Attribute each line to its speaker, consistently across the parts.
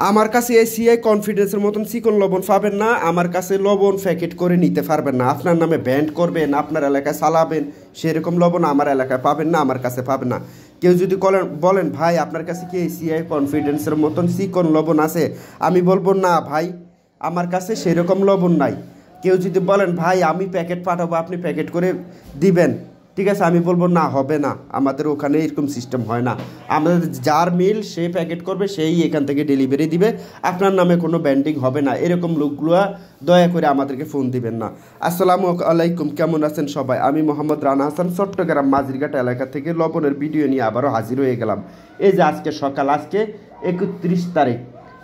Speaker 1: আমার কাছে এই সিআই কনফিডেন্সের মতন চিকন লবণ পাবেন না। আমার কাছে লবণ প্যাকেট করে নিতে পারবেন না। আপনার নামে ব্যান্ড করবেন, আপনার এলাকায় চালাবেন, সেরকম লবণ আমার এলাকায় পাবেন না, আমার কাছে পাবেন না। কেউ যদি বলেন ভাই আপনার কাছে কি এই সিআই কনফিডেন্সের মতন চিকন লবণ আছে, আমি বলবো না ভাই আমার কাছে সেরকম লবণ নাই। কেউ যদি বলেন ভাই আমি প্যাকেট পাঠাবো, আপনি প্যাকেট করে দিবেন, ঠিক আছে, আমি বলবো না হবে না, আমাদের ওখানে এরকম সিস্টেম হয় না। আমাদের যার মিল সে প্যাকেট করবে, সেই এখান থেকে ডেলিভারি দিবে, আপনার নামে কোনো ব্যান্ডিং হবে না। এরকম লোকগুলো দয়া করে আমাদেরকে ফোন দিবেন না। আসসালামু আলাইকুম, কেমন আছেন সবাই? আমি মোহাম্মদ রানা হাসান চট্টগ্রাম মাঝিরঘাট এলাকা থেকে লবণের ভিডিও নিয়ে আবারও হাজির হয়ে গেলাম। এই যে আজকে সকাল, আজকে 31 তারিখ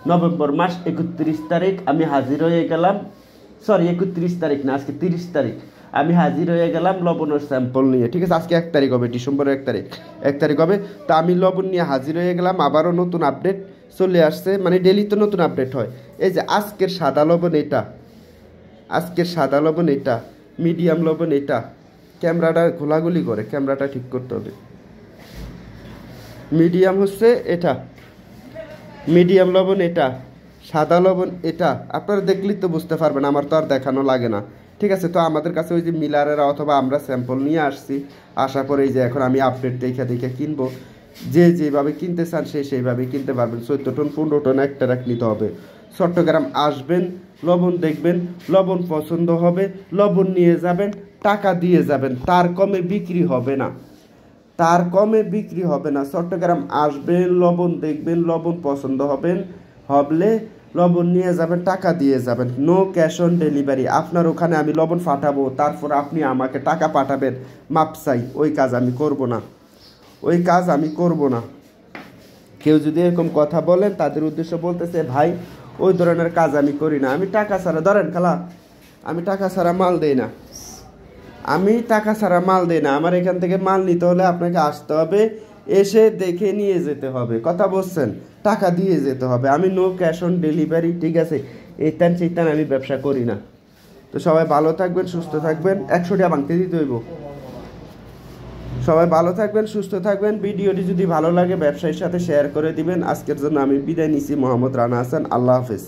Speaker 1: নভেম্বর মাস, 31 তারিখ আমি হাজির হয়ে গেলাম। সরি 31 তারিখ না, আজকে 30 তারিখ আমি হাজির হয়ে গেলাম লবণের স্যাম্পল নিয়ে, ঠিক আছে। আজকে 1 তারিখ হবে, ডিসেম্বরের 1 তারিখ হবে। তো আমি লবণ নিয়ে হাজির হয়ে গেলাম। আবারও নতুন আপডেট চলে আসছে, মানে ডেলি তো নতুন আপডেট হয়। এই যে আজকের সাদা লবণ এটা, আজকের সাদা লবণ এটা, মিডিয়াম লবণ এটা। ক্যামেরাটা ঘোলাগুলি করে, ক্যামেরাটা ঠিক করতে হবে। মিডিয়াম হচ্ছে এটা, মিডিয়াম লবণ এটা, সাদা লবণ এটা। আপনারা দেখলেই তো বুঝতে পারবেন, আমার তো আর দেখানো লাগে না, ঠিক আছে। তো আমাদের কাছে ওই যে মিলারেরা অথবা আমরা স্যাম্পল নিয়ে আসছি, আসার পরে এই যে এখন আমি আপডেট দেখে কিনবো। যে যেভাবে কিনতে চান সে সেইভাবে কিনতে পারবেন। 14 টন 15 টন একটা রাখ নিতে হবে। চট্টগ্রাম আসবেন, লবণ দেখবেন, লবণ পছন্দ হবে, লবণ নিয়ে যাবেন, টাকা দিয়ে যাবেন, তার কমে বিক্রি হবে না, তার কমে বিক্রি হবে না। চট্টগ্রাম আসবেন, লবণ দেখবেন, লবণ পছন্দ হলে লবণ নিয়ে যাবেন, টাকা দিয়ে যাবেন। No cash on delivery. আপনার ওখানে আমি লবণ পাঠাবো, তারপর আপনি আমাকে টাকা পাঠাবেন, মাপ চাই। ওই কাজ আমি করব না, ওই কাজ আমি করব না। কেউ যদি এরকম কথা বলেন, তাদের উদ্দেশ্য বলতেছে ভাই ওই ধরনের কাজ আমি করি না। আমি টাকা ছাড়া, ধরেন খালা, আমি টাকা ছাড়া মাল দেই না, আমি টাকা ছাড়া মাল দেই না। আমার এখান থেকে মাল নিতে হলে আপনাকে আসতে হবে, এসে দেখে নিয়ে যেতে হবে, কথা বলছেন, টাকা দিয়ে যেতে হবে। আমি নো ক্যাশ অন ডেলিভারি, ঠিক আছে। এইতান সেইতান আমি ব্যবসা করি না। তো সবাই ভালো থাকবেন, সুস্থ থাকবেন। 100 টাকা ভাঙতে দিতে হইব। সবাই ভালো থাকবেন, সুস্থ থাকবেন। ভিডিওটি যদি ভালো লাগে ব্যবসায়ীর সাথে শেয়ার করে দিবেন। আজকের জন্য আমি বিদায় নিচ্ছি। মোহাম্মদ রানা হাসান, আল্লাহ হাফেজ।